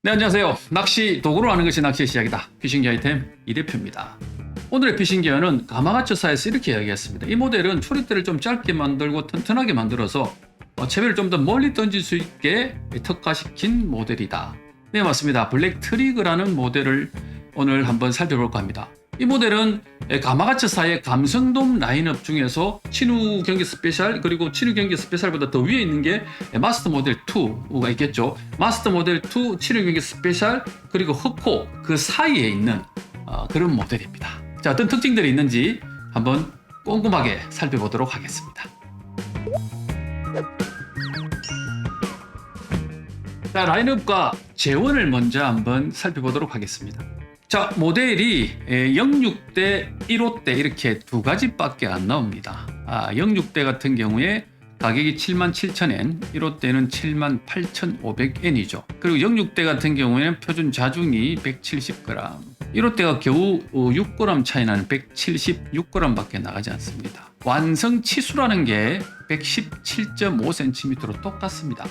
네, 안녕하세요. 낚시 도구로 하는 것이 낚시의 시작이다. 피싱기 아이템 이 대표입니다. 오늘의 피싱기어는 가마가츠사에서 이렇게 이야기했습니다. 이 모델은 초리대를 좀 짧게 만들고 튼튼하게 만들어서 채비를 좀 더 멀리 던질 수 있게 특화시킨 모델이다. 네, 맞습니다. 블랙 트리그라는 모델을 오늘 한번 살펴볼까 합니다. 이 모델은 가마가츠사의 감성돔 라인업 중에서 친우 경기 스페셜, 그리고 친우 경기 스페셜보다 더 위에 있는 게 마스터 모델 2가 있겠죠. 마스터 모델 2 친우 경기 스페셜, 그리고 흑호 그 사이에 있는 그런 모델입니다. 자, 어떤 특징들이 있는지 한번 꼼꼼하게 살펴보도록 하겠습니다. 자, 라인업과 재원을 먼저 한번 살펴보도록 하겠습니다. 자, 모델이 06대, 15대 이렇게 두 가지밖에 안 나옵니다. 06대 같은 경우에 가격이 77,000엔, 15대는 78,500엔이죠. 그리고 06대 같은 경우에는 표준 자중이 170g, 15대가 겨우 6g 차이 나는 176g밖에 나가지 않습니다. 완성 치수라는 게 117.5cm로 똑같습니다.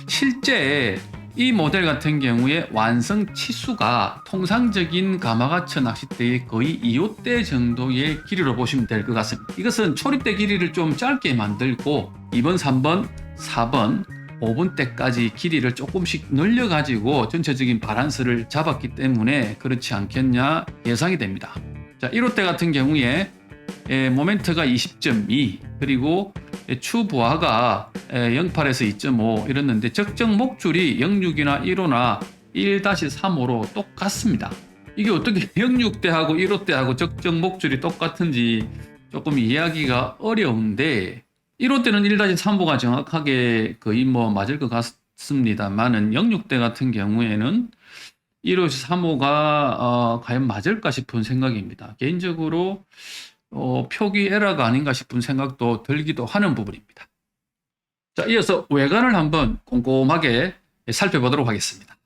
실제 이 모델 같은 경우에 완성 치수가 통상적인 가마가츠 낚싯대의 거의 2호대 정도의 길이로 보시면 될 것 같습니다. 이것은 초리대 길이를 좀 짧게 만들고 2번, 3번, 4번, 5번 때까지 길이를 조금씩 늘려가지고 전체적인 바란스를 잡았기 때문에 그렇지 않겠냐 예상이 됩니다. 자, 1호대 같은 경우에 모멘트가 20.2, 그리고 추부하가 08에서 2.5 이랬는데 적정 목줄이 06이나 1호나 1-3호로 똑같습니다. 이게 어떻게 06대하고 1호대하고 적정 목줄이 똑같은지 조금 이해하기가 어려운데, 1호대는 1-3호가 정확하게 거의 맞을 것 같습니다만은 06대 같은 경우에는 1호에서 3호가 과연 맞을까 싶은 생각입니다. 개인적으로 표기 에러가 아닌가 싶은 생각도 들기도 하는 부분입니다. 자, 이어서 외관을 한번 꼼꼼하게 살펴보도록 하겠습니다.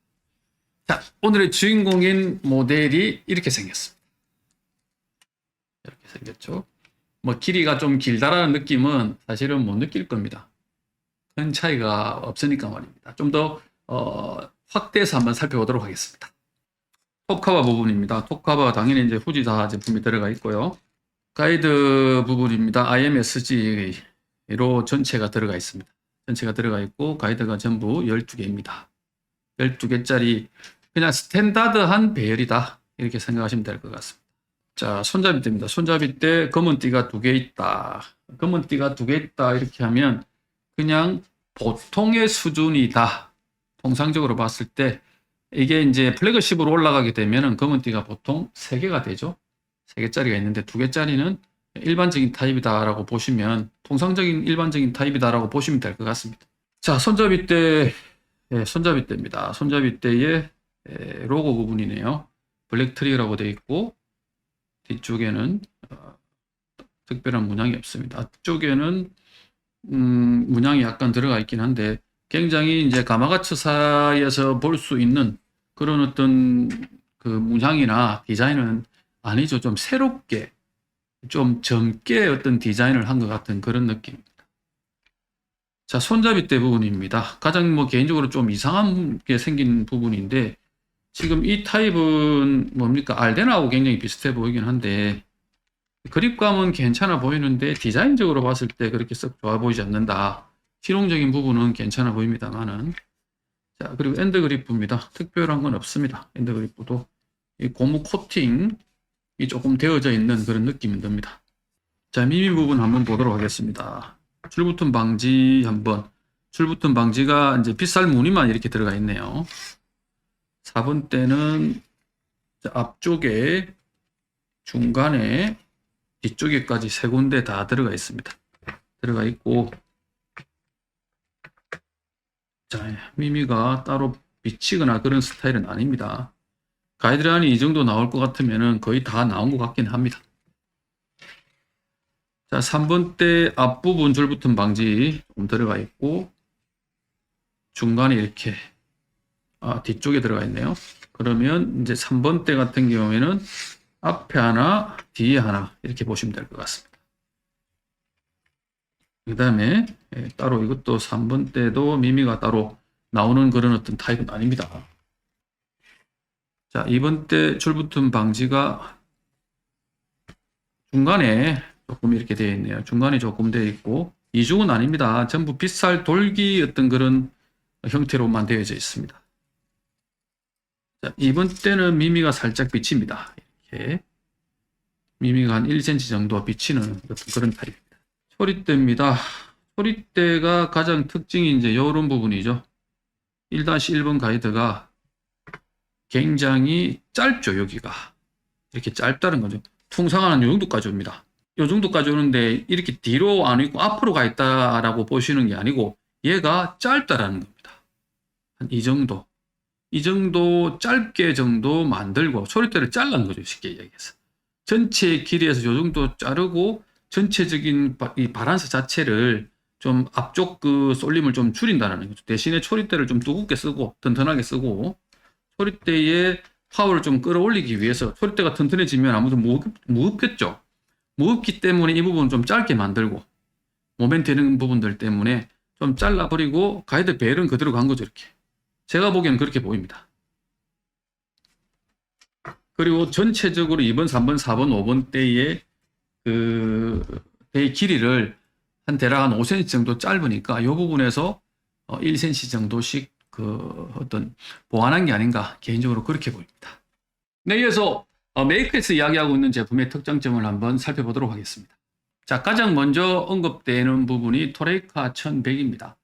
자, 오늘의 주인공인 모델이 이렇게 생겼습니다. 이렇게 생겼죠. 길이가 좀 길다라는 느낌은 사실은 못 느낄 겁니다. 큰 차이가 없으니까 말입니다. 좀 더 확대해서 한번 살펴보도록 하겠습니다. 톱커버 부분입니다. 톱커버 당연히 이제 후지사 제품이 들어가 있고요. 가이드 부분입니다. IMSG로 전체가 들어가 있습니다. 전체가 들어가 있고 가이드가 전부 12개입니다. 12개짜리 그냥 스탠다드한 배열이다, 이렇게 생각하시면 될 것 같습니다. 자, 손잡이대입니다. 손잡이대 검은 띠가 2개 있다. 검은 띠가 2개 있다 이렇게 하면 그냥 보통의 수준이다. 통상적으로 봤을 때 이게 이제 플래그십으로 올라가게 되면 검은 띠가 보통 3개가 되죠. 3개짜리가 있는데 2개짜리는 일반적인 타입이다라고 보시면, 통상적인 일반적인 타입이다라고 보시면 될 것 같습니다. 자, 손잡이대, 손잡이대입니다. 손잡이대의 로고 부분이네요. 블랙 트리라고 되어 있고, 뒤쪽에는 특별한 문양이 없습니다. 앞쪽에는 문양이 약간 들어가 있긴 한데 굉장히 이제 가마가츠사에서 볼 수 있는 그런 어떤 그 문양이나 디자인은 아니죠. 좀 새롭게, 좀 젊게 어떤 디자인을 한 것 같은 그런 느낌입니다. 자, 손잡이대 부분입니다. 가장 개인적으로 좀 이상하게 생긴 부분인데, 지금 이 타입은 뭡니까? 알덴하고 굉장히 비슷해 보이긴 한데, 그립감은 괜찮아 보이는데 디자인적으로 봤을 때 그렇게 썩 좋아 보이지 않는다. 실용적인 부분은 괜찮아 보입니다만은. 자, 그리고 엔드 그립입니다. 특별한 건 없습니다. 엔드 그립도 이 고무 코팅이 조금 되어져 있는 그런 느낌이 듭니다. 자, 미미 부분 한번 보도록 하겠습니다. 줄붙음 방지 한번. 줄붙음 방지가 이제 빗살 무늬만 이렇게 들어가 있네요. 4번 때는 앞쪽에, 중간에, 뒤쪽에까지 3군데 다 들어가 있습니다. 들어가 있고, 자, 미미가 따로 비치거나 그런 스타일은 아닙니다. 가이드라인이 이 정도 나올 것 같으면 거의 다 나온 것 같긴 합니다. 자, 3번 때 앞부분 줄붙음 방지 좀 들어가 있고, 중간에 이렇게 뒤쪽에 들어가 있네요. 그러면 이제 3번 때 같은 경우에는 앞에 하나, 뒤에 하나 이렇게 보시면 될 것 같습니다. 그 다음에 따로 이것도 3번 때도 미미가 따로 나오는 그런 어떤 타입은 아닙니다. 자, 이번 때 줄붙음 방지가 중간에 조금 이렇게 되어 있네요. 중간에 조금 되어 있고 이중은 아닙니다. 전부 빗살 돌기 어떤 그런 형태로만 되어져 있습니다. 자, 이번 때는 미미가 살짝 비칩니다. 이렇게 미미가 한 1cm 정도 비치는 그런 타입입니다. 초리대입니다. 초리대가 가장 특징이 이제 이런 부분이죠. 1-1번 가이드가 굉장히 짧죠. 여기가 이렇게 짧다는 거죠. 통상은 이 정도까지 옵니다. 이 정도까지 오는데 이렇게 뒤로 안 있고 앞으로 가 있다라고 보시는 게 아니고 얘가 짧다라는 겁니다. 한 이 정도 짧게 정도 만들고 초리대를 잘라는 거죠. 쉽게 얘기해서 전체 길이에서 이 정도 자르고 전체적인 이 바란스 자체를 좀 앞쪽 그 쏠림을 좀 줄인다는 거죠. 대신에 초리대를 좀 두껍게 쓰고 튼튼하게 쓰고 초리대의 파워를 좀 끌어올리기 위해서 초리대가 튼튼해지면 아무래도 무겁겠죠. 무겁기 때문에 이 부분을 좀 짧게 만들고 모멘트 있는 부분들 때문에 좀 잘라버리고 가이드 벨은 그대로 간 거죠. 이렇게 제가 보기에는 그렇게 보입니다. 그리고 전체적으로 2번, 3번, 4번, 5번 때의 대의 길이를 한 대략 한 5cm 정도 짧으니까 이 부분에서 1cm 정도씩 어떤 보완한 게 아닌가 개인적으로 그렇게 보입니다. 네, 이어서 메이크에서 이야기하고 있는 제품의 특장점을 한번 살펴보도록 하겠습니다. 자, 가장 먼저 언급되는 부분이 토레이카 1100입니다.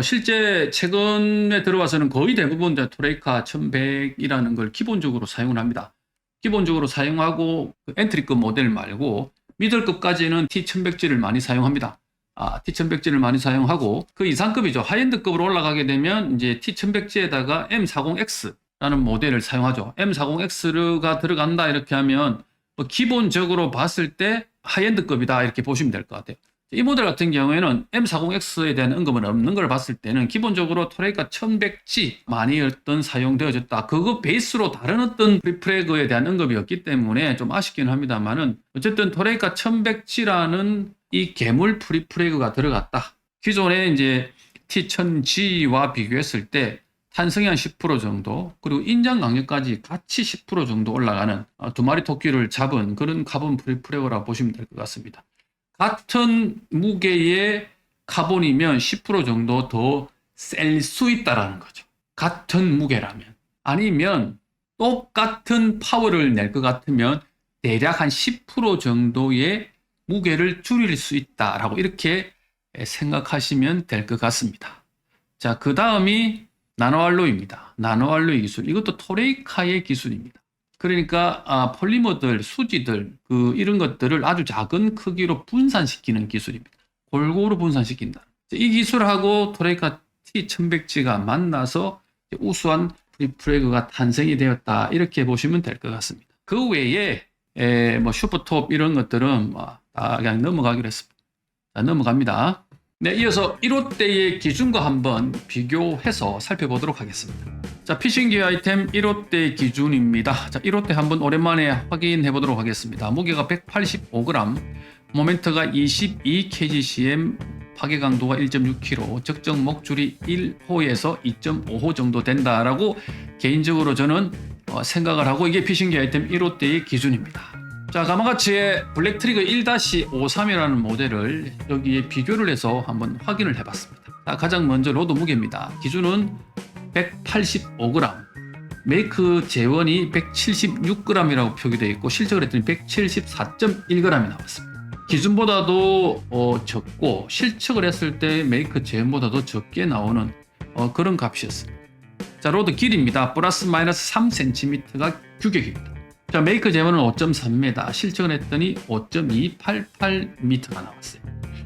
실제 최근에 들어와서는 거의 대부분 토레이카 1100이라는 걸 기본적으로 사용을 합니다. 기본적으로 사용하고 엔트리급 모델 말고 미들급까지는 T1100G를 많이 사용합니다. T1100G를 많이 사용하고 그 이상급이죠. 하이엔드급으로 올라가게 되면 이제 T1100G에다가 M40X라는 모델을 사용하죠. M40X가 들어간다 이렇게 하면 기본적으로 봤을 때 하이엔드급이다 이렇게 보시면 될 것 같아요. 이 모델 같은 경우에는 M40X에 대한 언급은 없는 걸 봤을 때는 기본적으로 토레이카 1100G 많이 사용되어졌다. 그거 베이스로 다른 어떤 프리프레그에 대한 언급이 없기 때문에 좀 아쉽긴 합니다만은 어쨌든 토레이카 1100G라는 이 괴물 프리프레그가 들어갔다. 기존에 이제 T1000G와 비교했을 때 탄성이 한 10% 정도 그리고 인장 강력까지 같이 10% 정도 올라가는 두 마리 토끼를 잡은 그런 카본 프리프레그라고 보시면 될 것 같습니다. 같은 무게의 카본이면 10% 정도 더 셀 수 있다라는 거죠. 같은 무게라면. 아니면 똑같은 파워를 낼 것 같으면 대략 한 10% 정도의 무게를 줄일 수 있다라고 이렇게 생각하시면 될 것 같습니다. 자, 그 다음이 나노알로이입니다. 나노알로이 기술. 이것도 토레이카의 기술입니다. 그러니까 폴리머들, 수지들 이런 것들을 아주 작은 크기로 분산시키는 기술입니다. 골고루 분산시킨다. 이 기술하고 토레이카 T1100G가 만나서 우수한 프리프레그가 탄생이 되었다. 이렇게 보시면 될 것 같습니다. 그 외에 슈퍼톱 이런 것들은 그냥 넘어가기로 했습니다. 자, 넘어갑니다. 네, 이어서 1호대의 기준과 한번 비교해서 살펴보도록 하겠습니다. 자, 피싱기어 아이템 1호대 기준입니다. 자, 1호대 한번 오랜만에 확인해 보도록 하겠습니다. 무게가 185g, 모멘트가 22kgcm, 파괴 강도가 1.6kg, 적정 목줄이 1호에서 2.5호 정도 된다라고 개인적으로 저는 생각을 하고 이게 피싱기어 아이템 1호대의 기준입니다. 자, 가마가치의 블랙 트리거 1-53이라는 모델을 여기에 비교를 해서 한번 확인을 해봤습니다. 자, 가장 먼저 로드 무게입니다. 기준은 185g, 메이크 재원이 176g이라고 표기되어 있고 실적을 했더니 174.1g이 나왔습니다. 기준보다도 적고 실측을 했을 때 메이크 재원보다도 적게 나오는 그런 값이었습니다. 자, 로드 길이입니다. 플러스 마이너스 3cm가 규격입니다. 자, 메이크 재원은 5.3m, 실측을 했더니 5.288m가 나왔어요.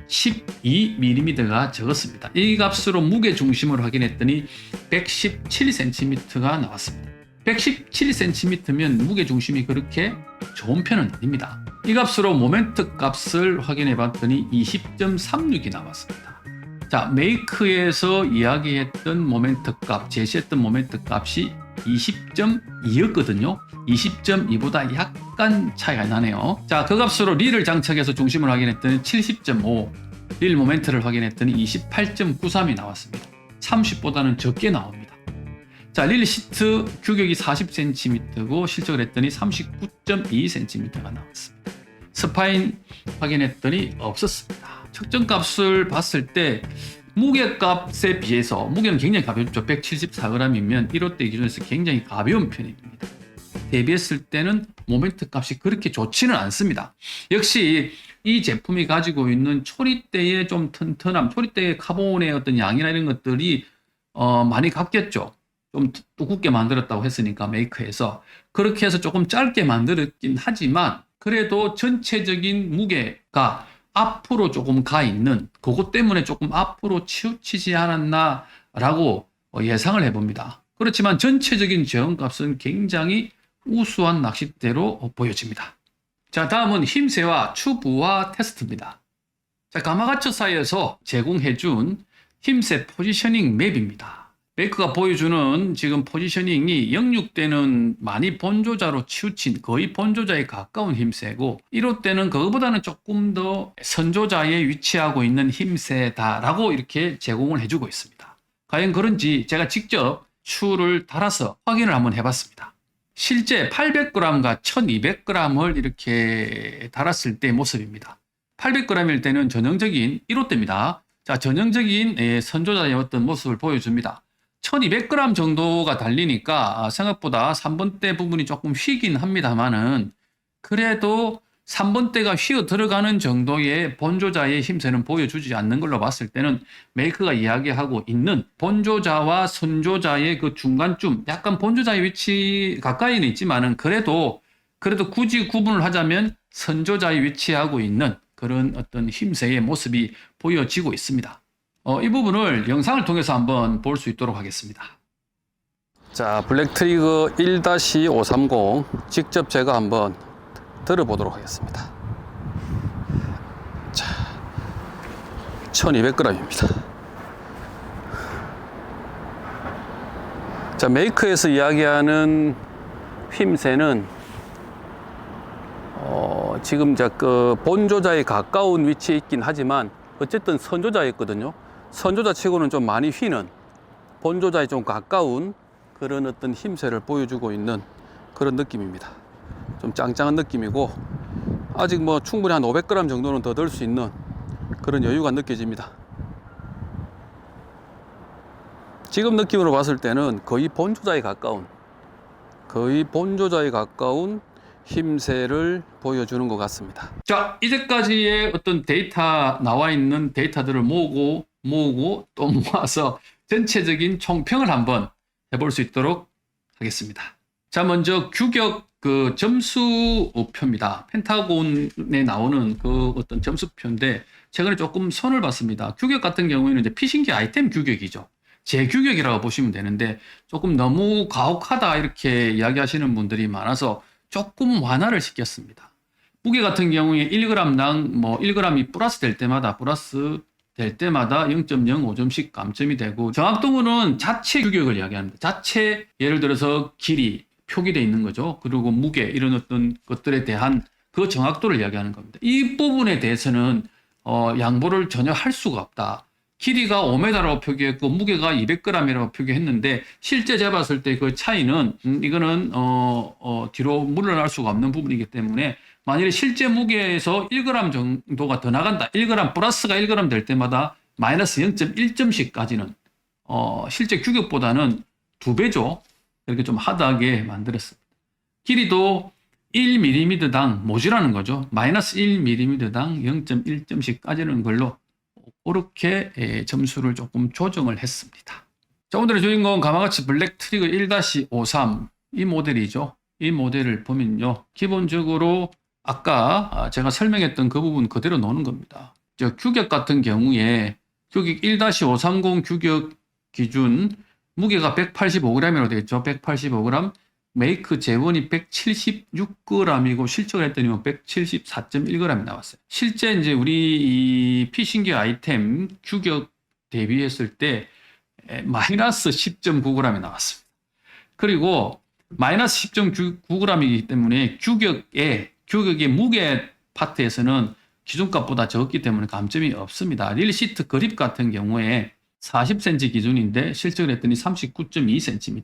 12mm가 적었습니다. 이 값으로 무게 중심을 확인했더니 117cm가 나왔습니다. 117cm면 무게 중심이 그렇게 좋은 편은 아닙니다. 이 값으로 모멘트 값을 확인해 봤더니 20.36이 나왔습니다. 자, 메이크에서 이야기했던 모멘트 값, 제시했던 모멘트 값이 20.2였거든요. 20.2보다 약간 차이가 나네요. 자, 그 값으로 릴을 장착해서 중심을 확인했더니 70.5, 릴 모멘트를 확인했더니 28.93이 나왔습니다. 30보다는 적게 나옵니다. 자, 릴시트 규격이 40cm고 실적을 했더니 39.2cm가 나왔습니다. 스파인 확인했더니 없었습니다. 측정값을 봤을 때 무게값에 비해서 무게는 굉장히 가볍죠. 174g이면 1호대 기준에서 굉장히 가벼운 편입니다. 대비했을 때는 모멘트 값이 그렇게 좋지는 않습니다. 역시 이 제품이 가지고 있는 초리대의 좀 튼튼함, 초리대의 카본의 어떤 양이나 이런 것들이 많이 같겠죠. 좀 두껍게 만들었다고 했으니까 메이커에서 그렇게 해서 조금 짧게 만들었긴 하지만 그래도 전체적인 무게가 앞으로 조금 가 있는 그것 때문에 조금 앞으로 치우치지 않았나라고 예상을 해봅니다. 그렇지만 전체적인 제형값은 굉장히 우수한 낚싯대로 보여집니다. 자, 다음은 힘새와 추부와 테스트입니다. 자, 가마가츠 사이에서 제공해준 힘새 포지셔닝 맵입니다. 메이커가 보여주는 지금 포지셔닝이 영육대는 많이 본조자로 치우친 거의 본조자에 가까운 힘새고 1호대는 그거보다는 조금 더 선조자에 위치하고 있는 힘새다라고 이렇게 제공을 해주고 있습니다. 과연 그런지 제가 직접 추를 달아서 확인을 한번 해봤습니다. 실제 800g과 1200g을 이렇게 달았을 때 모습입니다. 800g일 때는 전형적인 1호대입니다. 자, 전형적인 선조자의 어떤 모습을 보여줍니다. 1200g 정도가 달리니까 생각보다 3번대 부분이 조금 휘긴 합니다만은 그래도 3번대가 휘어 들어가는 정도의 본조자의 힘새는 보여주지 않는 걸로 봤을 때는 메이커가 이야기하고 있는 본조자와 선조자의 그 중간쯤 약간 본조자의 위치 가까이는 있지만은 그래도 굳이 구분을 하자면 선조자에 위치하고 있는 그런 어떤 힘새의 모습이 보여지고 있습니다. 이 부분을 영상을 통해서 한번 볼 수 있도록 하겠습니다. 자, 블랙트리거 1-530 직접 제가 한번 들어보도록 하겠습니다. 자, 1200g입니다. 자, 메이커에서 이야기하는 힘새는 지금 그 본조자에 가까운 위치에 있긴 하지만 어쨌든 선조자였거든요. 선조자 치고는 좀 많이 휘는 본조자에 좀 가까운 그런 어떤 힘새를 보여주고 있는 그런 느낌입니다. 좀 짱짱한 느낌이고 아직 뭐 충분히 한 500g 정도는 더 들 수 있는 그런 여유가 느껴집니다. 지금 느낌으로 봤을 때는 거의 본조자에 가까운 힘새를 보여주는 것 같습니다. 자, 이제까지의 어떤 데이터 나와 있는 데이터들을 모으고 또 모아서 전체적인 총평을 한번 해볼 수 있도록 하겠습니다. 자, 먼저 규격 그 점수표입니다. 펜타곤에 나오는 그 어떤 점수표인데 최근에 조금 손을 봤습니다. 규격 같은 경우에는 이제 피싱기 아이템 규격이죠. 제 규격이라고 보시면 되는데 조금 너무 가혹하다 이렇게 이야기하시는 분들이 많아서 조금 완화를 시켰습니다. 무게 같은 경우에 1g당 뭐 1g이 플러스 될 때마다 0.05점씩 감점이 되고 정확도는 자체 규격을 이야기합니다. 자체 예를 들어서 길이 표기되어 있는 거죠. 그리고 무게 이런 어떤 것들에 대한 그 정확도를 이야기하는 겁니다. 이 부분에 대해서는 양보를 전혀 할 수가 없다. 길이가 5m라고 표기했고 무게가 200g이라고 표기했는데 실제 재봤을 때 그 차이는 이거는 뒤로 물러날 수가 없는 부분이기 때문에 만일에 실제 무게에서 1g 정도가 더 나간다. 1g 플러스가 1g 될 때마다 마이너스 0.1점씩까지는 실제 규격보다는 2배죠. 이렇게 좀 하드하게 만들었습니다. 길이도 1mm당 모자라는 거죠. 마이너스 1mm당 0.1점씩까지는 걸로 그렇게 점수를 조금 조정을 했습니다. 자, 오늘의 주인공 가마가츠 블랙 트리거 1-53 이 모델이죠. 이 모델을 보면요. 기본적으로 아까 제가 설명했던 그 부분 그대로 노는 겁니다. 규격 같은 경우에 규격 1-530 규격 기준 무게가 185g이라고 되어 있죠. 185g. 메이크 재원이 176g이고 실적을 했더니 174.1g이 나왔어요. 실제 이제 우리 이 피싱기 아이템 규격 대비했을 때 마이너스 10.9g이 나왔습니다. 그리고 마이너스 10.9g이기 때문에 규격의 무게 파트에서는 기준값보다 적기 때문에 감점이 없습니다. 릴시트 그립 같은 경우에 40cm 기준인데 실적을 했더니 39.2cm.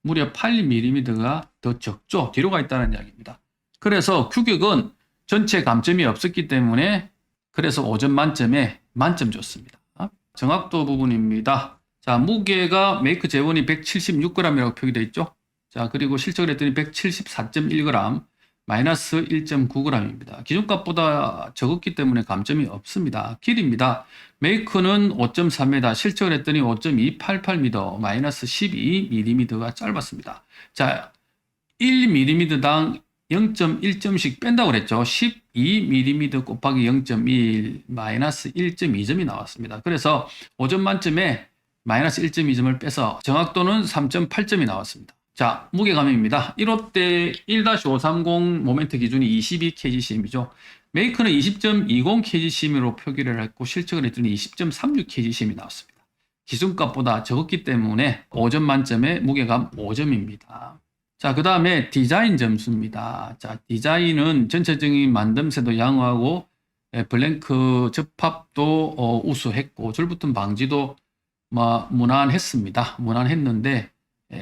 무려 8mm가 더 적죠. 뒤로 가 있다는 이야기입니다. 그래서 규격은 전체 감점이 없었기 때문에 그래서 5점 만점에 만점 줬습니다. 정확도 부분입니다. 자, 무게가 메이크 제원이 176g이라고 표기되어 있죠. 자, 그리고 실적을 했더니 174.1g, 마이너스 1.9g입니다. 기준값보다 적었기 때문에 감점이 없습니다. 길이입니다. 메이크는 5.3m, 실적을 했더니 5.288m, 마이너스 12mm가 짧았습니다. 자, 1mm당 0.1점씩 뺀다고 그랬죠. 12mm 곱하기 0.1 마이너스 1.2점이 나왔습니다. 그래서 5점 만점에 마이너스 1.2점을 빼서 정확도는 3.8점이 나왔습니다. 자, 무게감입니다. 1호 때 1-530 모멘트 기준이 22kgcm이죠. 메이크는 20.20kgcm으로 표기를 했고 실측을 했더니 20.36kgcm이 나왔습니다. 기준값보다 적었기 때문에 5점 만점에 무게감 5점입니다. 자, 그 다음에 디자인 점수입니다. 자, 디자인은 전체적인 만듦새도 양호하고 블랭크 접합도 우수했고 줄붙음 방지도 무난했습니다. 무난했는데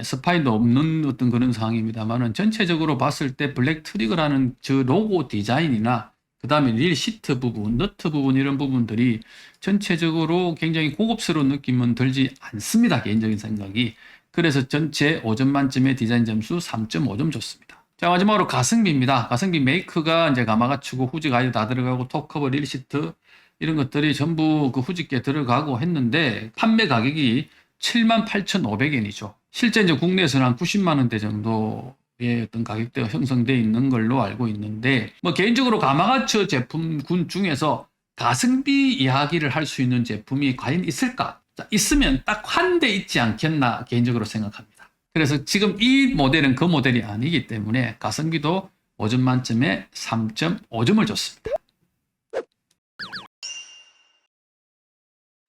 스파인도 없는 어떤 그런 상황입니다만은 전체적으로 봤을 때 블랙 트리거라는 저 로고 디자인이나 그 다음에 릴 시트 부분, 너트 부분 이런 부분들이 전체적으로 굉장히 고급스러운 느낌은 들지 않습니다. 개인적인 생각이. 그래서 전체 5점 만점에 디자인 점수 3.5점 줬습니다. 자, 마지막으로 가성비입니다. 가성비 메이크가 이제 가마가츠고 후지 가이드 다 들어가고 톱커버, 릴 시트 이런 것들이 전부 그 후지께 들어가고 했는데 판매 가격이 78,500엔이죠. 실제 이제 국내에서는 한 90만 원대 정도의 어떤 가격대가 형성되어 있는 걸로 알고 있는데 개인적으로 가마가츠 제품군 중에서 가성비 이야기를 할 수 있는 제품이 과연 있을까? 자, 있으면 딱 한 대 있지 않겠나 개인적으로 생각합니다. 그래서 지금 이 모델은 그 모델이 아니기 때문에 가성비도 5점 만점에 3.5점을 줬습니다.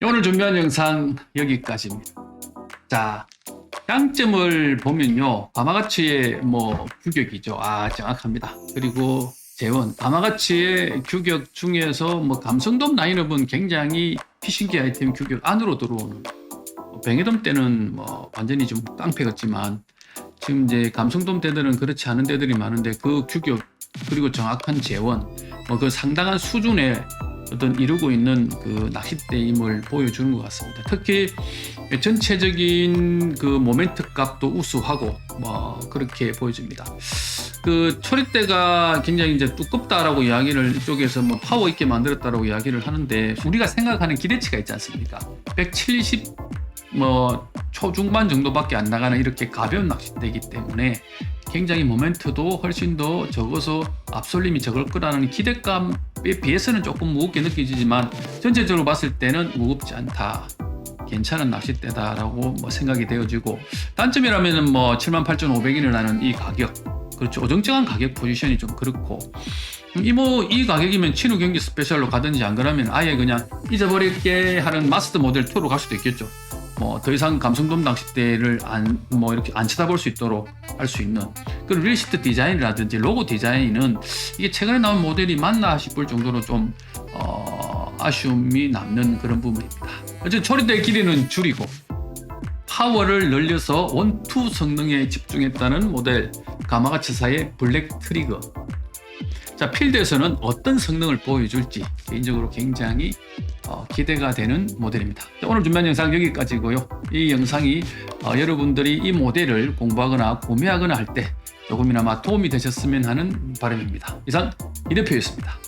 오늘 준비한 영상 여기까지입니다. 자, 장점을 보면요. 가마가츠의 규격이죠. 정확합니다. 그리고 재원, 가마가츠의 규격 중에서 감성돔 라인업은 굉장히 피싱기 아이템 규격 안으로 들어오는, 뱅에돔 때는 완전히 좀 깡패 같지만 지금 이제 감성돔 때들은 그렇지 않은 때들이 많은데 그 규격 그리고 정확한 재원, 그 상당한 수준의 어떤 이루고 있는 그 낚싯대임을 보여주는 것 같습니다. 특히 전체적인 그 모멘트 값도 우수하고 그렇게 보여집니다. 그 초리대가 굉장히 이제 두껍다라고 이야기를 이쪽에서 파워 있게 만들었다라고 이야기를 하는데 우리가 생각하는 기대치가 있지 않습니까? 170 초중반 정도밖에 안 나가는 이렇게 가벼운 낚싯대이기 때문에 굉장히 모멘트도 훨씬 더 적어서 앞솔림이 적을 거라는 기대감에 비해서는 조금 무겁게 느껴지지만 전체적으로 봤을 때는 무겁지 않다. 괜찮은 낚싯대다라고 생각이 되어지고 단점이라면은 78,500원이라는 이 가격, 그렇죠. 어정쩡한 가격 포지션이 좀 그렇고 이 가격이면 친후 경기 스페셜로 가든지 안 그러면 아예 그냥 잊어버릴게 하는 마스터 모델 2로 갈 수도 있겠죠. 더 이상 감성돔 낚싯대를 이렇게 안 쳐다볼 수 있도록 할 수 있는 그리고 릴시트 디자인이라든지 로고 디자인은 이게 최근에 나온 모델이 맞나 싶을 정도로 좀 아쉬움이 남는 그런 부분입니다. 어쨌든 초리대의 길이는 줄이고 파워를 늘려서 원투 성능에 집중했다는 모델 가마가츠사의 블랙 트리거. 자, 필드에서는 어떤 성능을 보여줄지 개인적으로 굉장히 기대가 되는 모델입니다. 자, 오늘 준비한 영상 여기까지고요. 이 영상이 여러분들이 이 모델을 공부하거나 구매하거나 할 때 조금이나마 도움이 되셨으면 하는 바람입니다. 이상 이 대표였습니다.